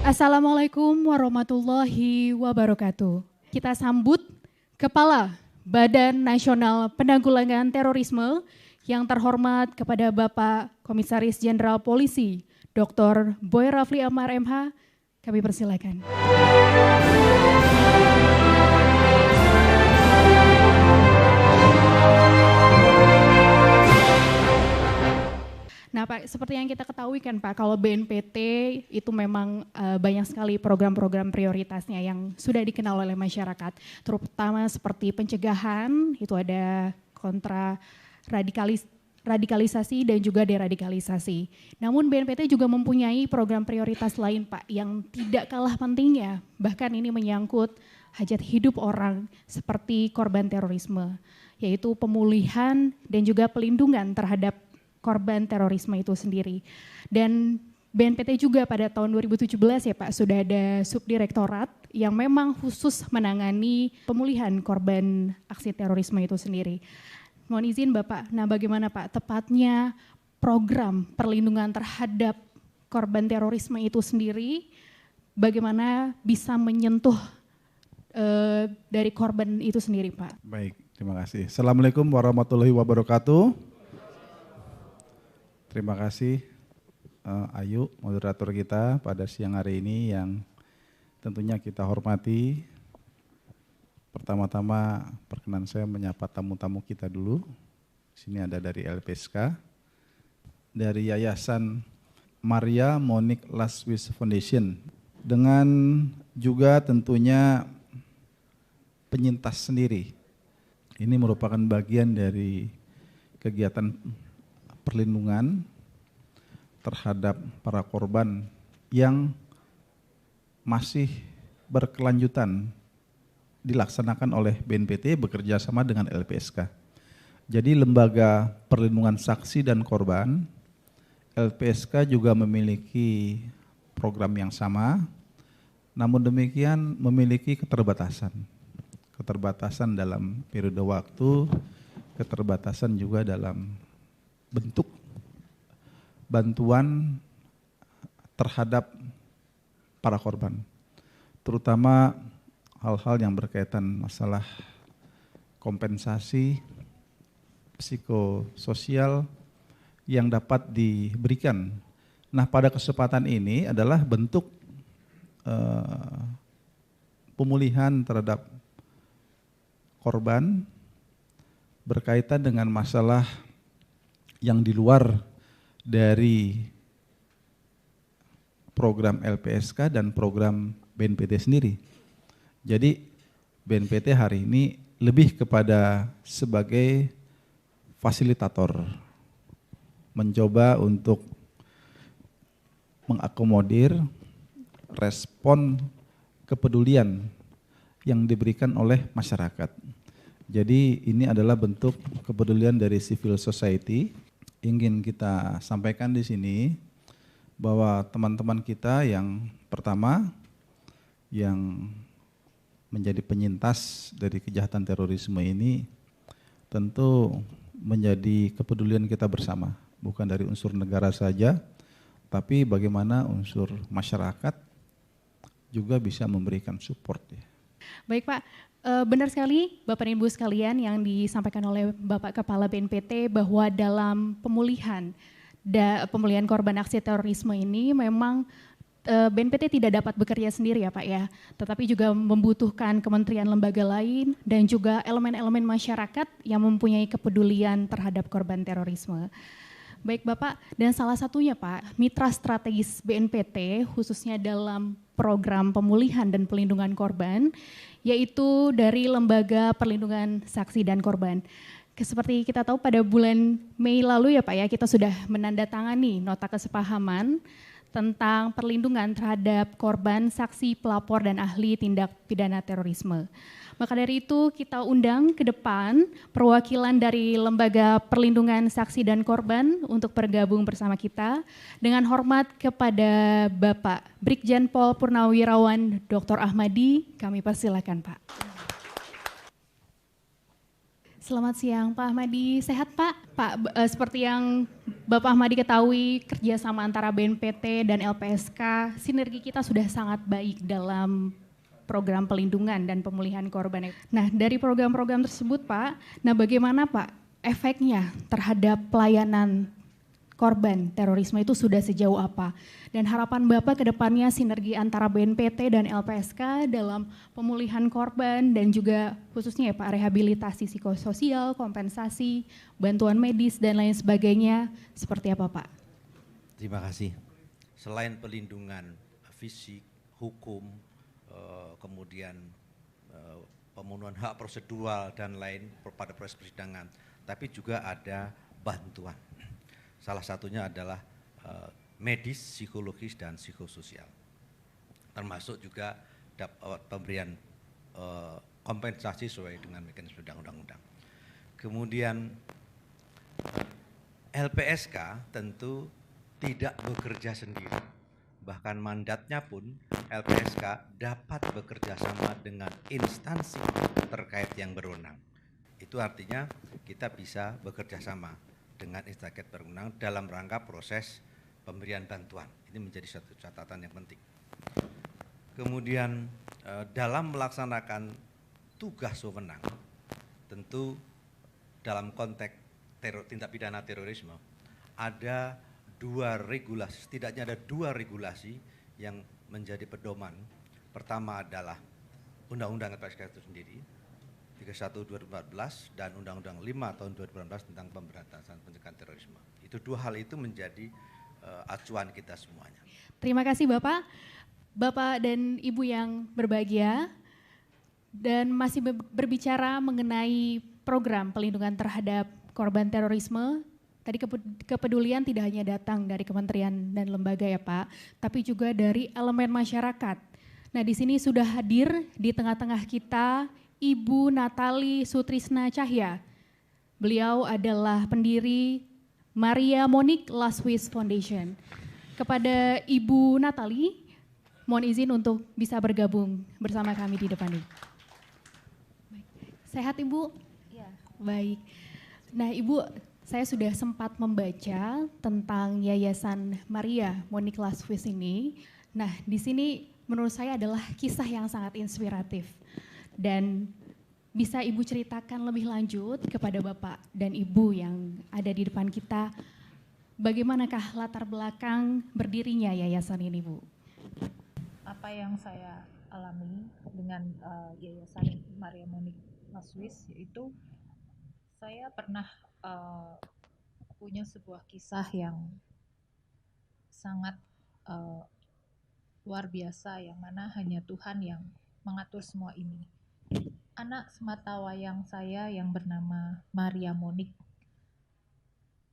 Assalamualaikum warahmatullahi wabarakatuh. Kita sambut Kepala Badan Nasional Penanggulangan Terorisme yang terhormat kepada Bapak Komisaris Jenderal Polisi Dr. Boy Rafli Amar MH. Kami persilakan. Nah Pak, seperti yang kita ketahui kan Pak, kalau BNPT itu memang banyak sekali program-program prioritasnya yang sudah dikenal oleh masyarakat, terutama seperti pencegahan, itu ada kontra radikalisasi dan juga deradikalisasi. Namun BNPT juga mempunyai program prioritas lain Pak, yang tidak kalah pentingnya, bahkan ini menyangkut hajat hidup orang seperti korban terorisme, yaitu pemulihan dan juga pelindungan terhadap korban terorisme itu sendiri. Dan BNPT juga pada tahun 2017 ya Pak sudah ada subdirektorat yang memang khusus menangani pemulihan korban aksi terorisme itu sendiri. Mohon izin Bapak, nah bagaimana Pak tepatnya program perlindungan terhadap korban terorisme itu sendiri, bagaimana bisa menyentuh dari korban itu sendiri Pak? Baik, terima kasih. Assalamualaikum warahmatullahi wabarakatuh. Terima kasih Ayu, moderator kita pada siang hari ini yang tentunya kita hormati. Pertama-tama perkenan saya menyapa tamu-tamu kita dulu. Sini ada dari LPSK, dari Yayasan Maria Monique Laswis Foundation, dengan juga tentunya penyintas sendiri. Ini merupakan bagian dari kegiatan perlindungan terhadap para korban yang masih berkelanjutan dilaksanakan oleh BNPT bekerja sama dengan LPSK. Jadi lembaga perlindungan saksi dan korban, LPSK juga memiliki program yang sama, namun demikian memiliki keterbatasan. Keterbatasan dalam periode waktu, keterbatasan juga dalam bentuk bantuan terhadap para korban, terutama hal-hal yang berkaitan masalah kompensasi psikososial yang dapat diberikan. Nah, pada kesempatan ini adalah bentuk pemulihan terhadap korban berkaitan dengan masalah yang di luar dari program LPSK dan program BNPT sendiri. Jadi BNPT hari ini lebih kepada sebagai fasilitator, mencoba untuk mengakomodir respon kepedulian yang diberikan oleh masyarakat. Jadi ini adalah bentuk kepedulian dari civil society. Ingin kita sampaikan di sini bahwa teman-teman kita yang pertama yang menjadi penyintas dari kejahatan terorisme ini tentu menjadi kepedulian kita bersama, bukan dari unsur negara saja, tapi bagaimana unsur masyarakat juga bisa memberikan support. Baik Pak, benar sekali Bapak dan Ibu sekalian yang disampaikan oleh Bapak Kepala BNPT bahwa dalam pemulihan korban aksi terorisme ini memang BNPT tidak dapat bekerja sendiri ya Pak ya, tetapi juga membutuhkan kementerian lembaga lain dan juga elemen-elemen masyarakat yang mempunyai kepedulian terhadap korban terorisme. Baik Bapak, dan salah satunya Pak, mitra strategis BNPT khususnya dalam program pemulihan dan pelindungan korban, yaitu dari Lembaga Perlindungan Saksi dan Korban. Seperti kita tahu pada bulan Mei lalu ya Pak ya, kita sudah menandatangani nota kesepahaman tentang perlindungan terhadap korban, saksi, pelapor, dan ahli tindak pidana terorisme. Maka dari itu kita undang ke depan perwakilan dari Lembaga Perlindungan Saksi dan Korban untuk bergabung bersama kita. Dengan hormat kepada Bapak Brigjen Pol Purnawirawan Dr. Ahmadi, kami persilakan Pak. Selamat siang Pak Ahmadi, sehat Pak? Seperti yang Bapak Ahmadi ketahui, kerjasama antara BNPT dan LPSK, sinergi kita sudah sangat baik dalam program pelindungan dan pemulihan korban. Nah, dari program-program tersebut Pak, nah bagaimana Pak efeknya terhadap pelayanan korban terorisme itu sudah sejauh apa? Dan harapan Bapak ke depannya sinergi antara BNPT dan LPSK dalam pemulihan korban dan juga khususnya ya Pak rehabilitasi psikososial, kompensasi, bantuan medis dan lain sebagainya seperti apa Pak? Terima kasih. Selain pelindungan fisik, hukum, kemudian pemenuhan hak prosedural dan lain pada proses persidangan, tapi juga ada bantuan. Salah satunya adalah medis, psikologis, dan psikososial. Termasuk juga pemberian kompensasi sesuai dengan mekanisme undang-undang. Kemudian LPSK tentu tidak bekerja sendiri. Bahkan mandatnya pun LPSK dapat bekerja sama dengan instansi terkait yang berwenang. Itu artinya kita bisa bekerja sama dengan instansi berwenang dalam rangka proses pemberian bantuan. Ini menjadi satu catatan yang penting. Kemudian dalam melaksanakan tugas wewenang, tentu dalam konteks tindak pidana terorisme ada setidaknya ada dua regulasi yang menjadi pedoman. Pertama adalah Undang-Undang LPSK itu sendiri 31/2014 dan Undang-Undang 5 tahun 2018 tentang pemberantasan pencegahan terorisme. Itu dua hal itu menjadi acuan kita semuanya. Terima kasih Bapak. Bapak dan Ibu yang berbahagia, dan masih berbicara mengenai program pelindungan terhadap korban terorisme. Tadi kepedulian tidak hanya datang dari kementerian dan lembaga ya Pak, tapi juga dari elemen masyarakat. Nah di sini sudah hadir di tengah-tengah kita Ibu Natali Sutrisna Cahya. Beliau adalah pendiri Maria Monique Laswis Foundation. Kepada Ibu Natali, mohon izin untuk bisa bergabung bersama kami di depan ini. Sehat Ibu? Ya. Baik. Nah Ibu, saya sudah sempat membaca tentang Yayasan Maria Monique Laswis ini. Nah di sini menurut saya adalah kisah yang sangat inspiratif. Dan bisa Ibu ceritakan lebih lanjut kepada Bapak dan Ibu yang ada di depan kita, bagaimanakah latar belakang berdirinya yayasan ini Bu? Apa yang saya alami dengan Yayasan Maria Monique Laswis, yaitu saya pernah punya sebuah kisah yang sangat luar biasa, yang mana hanya Tuhan yang mengatur semua ini. Anak sematawayang saya yang bernama Maria Monique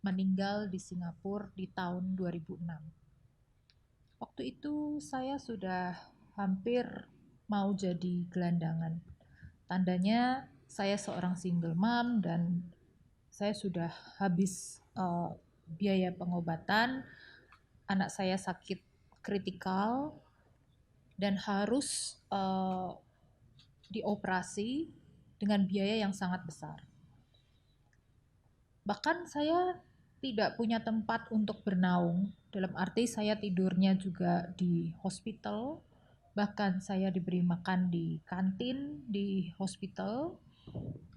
meninggal di Singapura di tahun 2006. Waktu itu saya sudah hampir mau jadi gelandangan. Tandanya saya seorang single mom dan saya sudah habis biaya pengobatan. Anak saya sakit kritikal dan harus dioperasi dengan biaya yang sangat besar. Bahkan saya tidak punya tempat untuk bernaung, dalam arti saya tidurnya juga di hospital, bahkan saya diberi makan di kantin di hospital,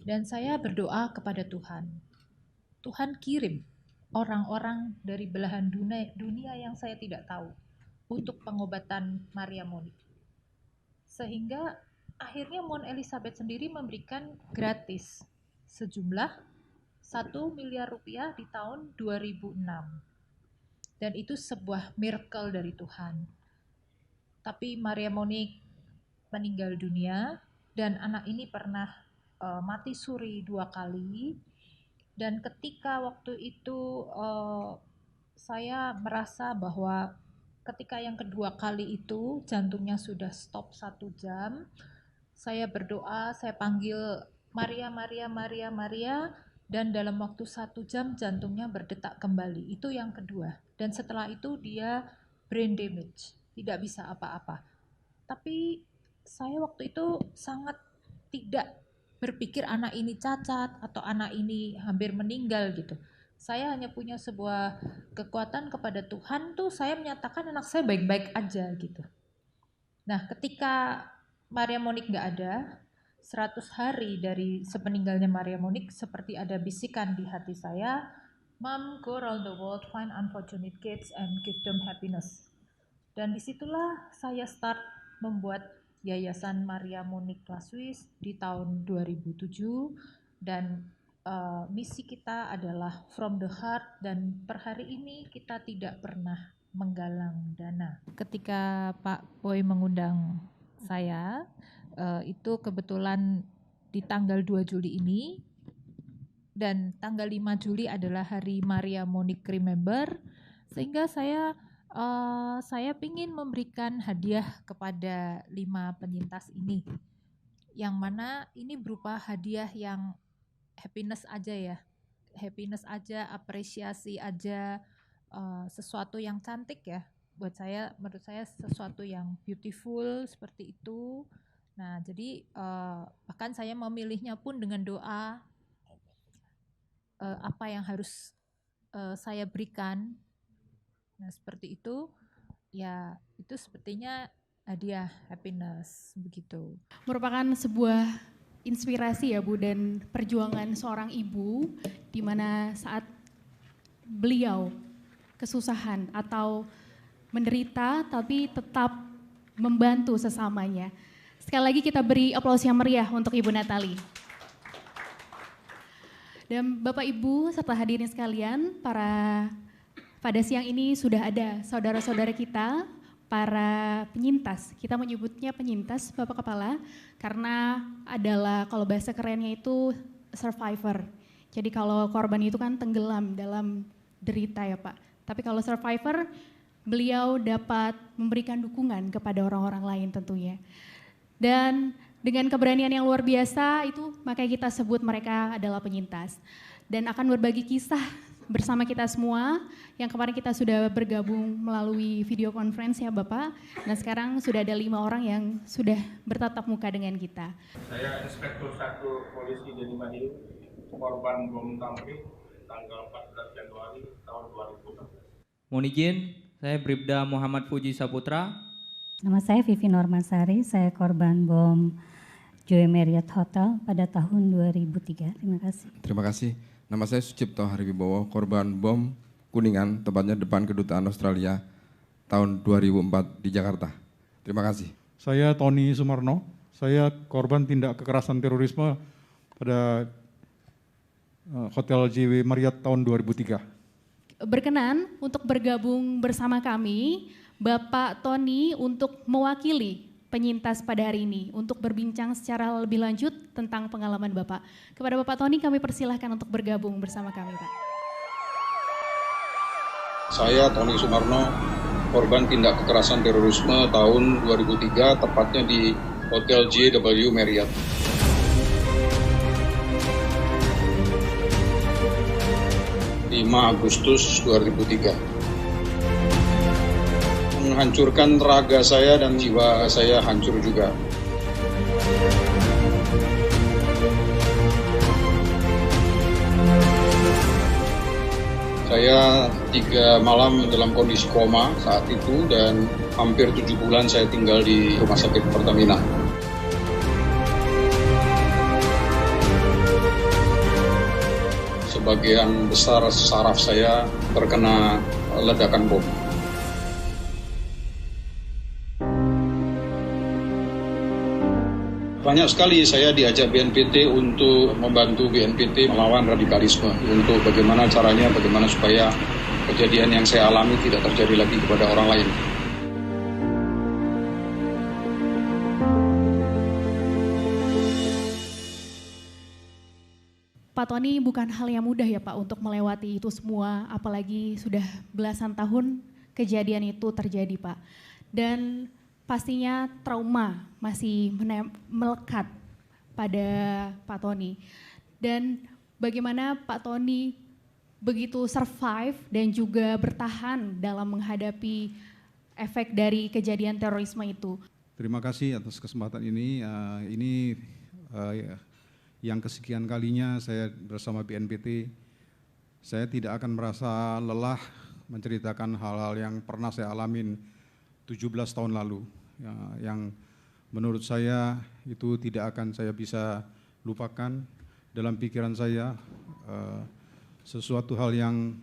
dan saya berdoa kepada Tuhan. Tuhan kirim orang-orang dari belahan dunia yang saya tidak tahu untuk pengobatan Maria Monique. Sehingga akhirnya Mon Elizabeth sendiri memberikan gratis sejumlah 1 miliar rupiah di tahun 2006. Dan itu sebuah miracle dari Tuhan. Tapi Maria Monique meninggal dunia dan anak ini pernah mati suri 2 kali. Dan ketika waktu itu saya merasa bahwa ketika yang kedua kali itu jantungnya sudah stop 1 jam, saya berdoa, saya panggil Maria, Maria, Maria, Maria, dan dalam waktu 1 jam jantungnya berdetak kembali. Itu yang kedua. Dan setelah itu dia brain damage, tidak bisa apa-apa. Tapi saya waktu itu sangat tidak berpikir anak ini cacat atau anak ini hampir meninggal gitu. Saya hanya punya sebuah kekuatan kepada Tuhan tuh, saya menyatakan anak saya baik-baik aja gitu. Nah, ketika Maria Monique nggak ada, 100 hari dari sepeninggalnya Maria Monique, seperti ada bisikan di hati saya, Mom, go around the world, find unfortunate kids and give them happiness. Dan disitulah saya start membuat Yayasan Maria Monique Lasuis di tahun 2007, dan misi kita adalah from the heart, dan per hari ini kita tidak pernah menggalang dana. Ketika Pak Boy mengundang saya, itu kebetulan di tanggal 2 Juli ini, dan tanggal 5 Juli adalah hari Maria Monique Remember, sehingga saya ingin memberikan hadiah kepada 5 penyintas ini, yang mana ini berupa hadiah yang happiness aja ya, happiness aja, apresiasi aja, sesuatu yang cantik ya buat saya, menurut saya sesuatu yang beautiful seperti itu. Nah, jadi bahkan saya memilihnya pun dengan doa, apa yang harus saya berikan. Nah, seperti itu ya, itu sepertinya hadiah happiness begitu. Merupakan sebuah inspirasi ya Bu, dan perjuangan seorang ibu di mana saat beliau kesusahan atau menderita tapi tetap membantu sesamanya. Sekali lagi kita beri aplaus yang meriah untuk Ibu Natali. Dan Bapak Ibu serta hadirin sekalian, pada siang ini sudah ada saudara-saudara kita, para penyintas. Kita menyebutnya penyintas, Bapak Kepala, karena adalah kalau bahasa kerennya itu survivor. Jadi kalau korban itu kan tenggelam dalam derita ya Pak. Tapi kalau survivor, beliau dapat memberikan dukungan kepada orang-orang lain tentunya. Dan dengan keberanian yang luar biasa itu, makanya kita sebut mereka adalah penyintas. Dan akan berbagi kisah bersama kita semua, yang kemarin kita sudah bergabung melalui video conference ya Bapak. Dan sekarang sudah ada 5 orang yang sudah bertatap muka dengan kita. Saya Inspektur 1 Polisi Dedi Madiun, korban bom Tamrin, tanggal 14 Januari tahun 2016. Mohon izin, saya Bribda Muhammad Fuji Saputra. Nama saya Vivi Normansari, saya korban bom Joy Marriott Hotel pada tahun 2003. Terima kasih. Terima kasih. Nama saya Sucipto Hariwibowo, korban bom Kuningan, tepatnya depan Kedutaan Australia tahun 2004 di Jakarta. Terima kasih. Saya Tony Sumarno, saya korban tindak kekerasan terorisme pada Hotel JW Marriott tahun 2003. Berkenan untuk bergabung bersama kami Bapak Tony untuk mewakili penyintas pada hari ini untuk berbincang secara lebih lanjut tentang pengalaman Bapak. Kepada Bapak Tony kami persilahkan untuk bergabung bersama kami Pak. Saya Tony Sumarno, korban tindak kekerasan terorisme tahun 2003, tepatnya di Hotel JW Marriott. Agustus 2003. Menghancurkan raga saya dan jiwa saya hancur juga. Saya 3 malam dalam kondisi koma saat itu dan hampir 7 bulan saya tinggal di rumah sakit Pertamina. Sebagian besar saraf saya terkena ledakan bom. Banyak sekali saya diajak BNPT untuk membantu BNPT melawan radikalisme, untuk bagaimana caranya, bagaimana supaya kejadian yang saya alami tidak terjadi lagi kepada orang lain. Pak Tony, bukan hal yang mudah ya Pak untuk melewati itu semua, apalagi sudah belasan tahun kejadian itu terjadi Pak. Dan pastinya trauma masih melekat pada Pak Tony. Dan bagaimana Pak Tony begitu survive dan juga bertahan dalam menghadapi efek dari kejadian terorisme itu. Terima kasih atas kesempatan ini. yang kesekian kalinya saya bersama BNPT. Saya tidak akan merasa lelah menceritakan hal-hal yang pernah saya alamin 17 tahun lalu, ya, yang menurut saya itu tidak akan saya bisa lupakan. Dalam pikiran saya sesuatu hal yang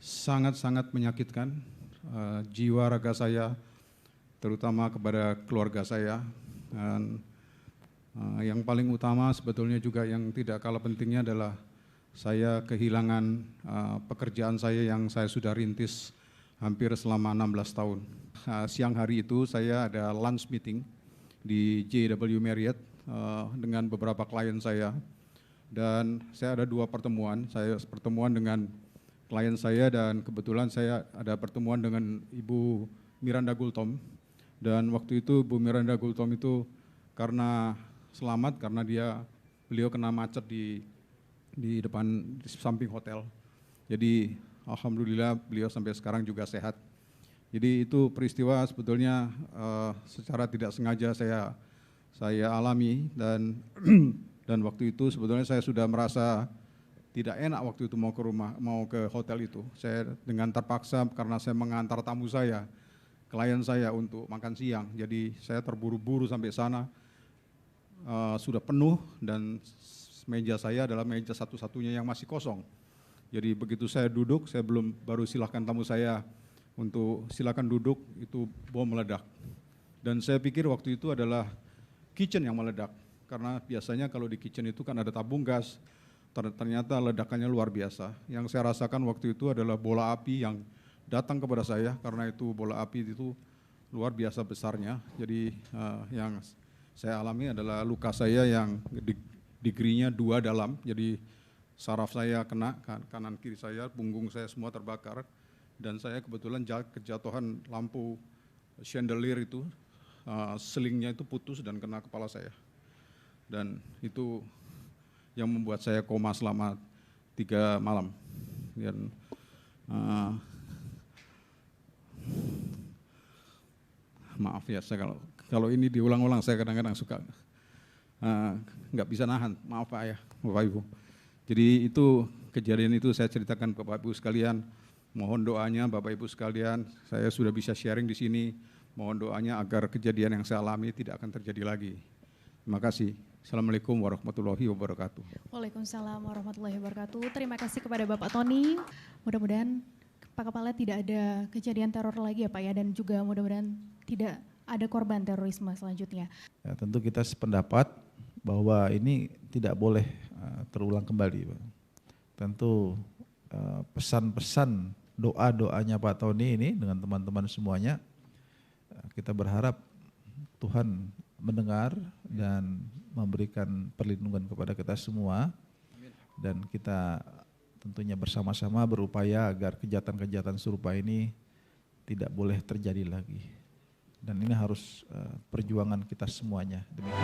sangat-sangat menyakitkan jiwa raga saya, terutama kepada keluarga saya. Dan yang paling utama sebetulnya juga yang tidak kalah pentingnya adalah saya kehilangan pekerjaan saya yang saya sudah rintis hampir selama 16 tahun. Siang hari itu saya ada lunch meeting di JW Marriott dengan beberapa klien saya. Dan saya ada 2 pertemuan. Saya pertemuan dengan klien saya dan kebetulan saya ada pertemuan dengan Ibu Miranda Gultom. Dan waktu itu Bu Miranda Gultom itu karena selamat karena beliau kena macet di samping hotel. Jadi alhamdulillah beliau sampai sekarang juga sehat. Jadi itu peristiwa sebetulnya secara tidak sengaja saya alami dan dan waktu itu sebetulnya saya sudah merasa tidak enak waktu itu mau ke hotel itu. Saya dengan terpaksa karena saya mengantar tamu saya, klien saya untuk makan siang. Jadi saya terburu-buru sampai sana, sudah penuh dan meja saya adalah meja satu-satunya yang masih kosong. Jadi begitu saya duduk, saya baru silahkan tamu saya untuk silakan duduk, itu bom meledak. Dan saya pikir waktu itu adalah kitchen yang meledak. Karena biasanya kalau di kitchen itu kan ada tabung gas, ternyata ledakannya luar biasa. Yang saya rasakan waktu itu adalah bola api yang datang kepada saya, karena itu bola api itu luar biasa besarnya. Jadi yang saya alami adalah luka saya yang degree-nya 2 dalam, jadi saraf saya kena, kanan kiri saya, punggung saya semua terbakar, dan saya kebetulan kejatuhan lampu chandelier itu, selingnya itu putus dan kena kepala saya. Dan itu yang membuat saya koma selama 3 malam. Dan maaf ya, saya kalau ini diulang-ulang saya kadang-kadang suka nggak bisa nahan, maaf Pak ya, Bapak Ibu. Jadi itu kejadian itu saya ceritakan ke Bapak Ibu sekalian, mohon doanya Bapak Ibu sekalian, saya sudah bisa sharing di sini, mohon doanya agar kejadian yang saya alami tidak akan terjadi lagi. Terima kasih. Assalamualaikum warahmatullahi wabarakatuh. Waalaikumsalam warahmatullahi wabarakatuh. Terima kasih kepada Bapak Tony. Mudah-mudahan Pak Kepala tidak ada kejadian teror lagi ya Pak ya, dan juga mudah-mudahan tidak ada korban terorisme selanjutnya. Ya, tentu kita sependapat bahwa ini tidak boleh terulang kembali, Pak. Tentu pesan-pesan doa-doanya Pak Tony ini dengan teman-teman semuanya, kita berharap Tuhan mendengar dan memberikan perlindungan kepada kita semua, dan kita tentunya bersama-sama berupaya agar kejahatan-kejahatan serupa ini tidak boleh terjadi lagi. Dan ini harus perjuangan kita semuanya. Demikian.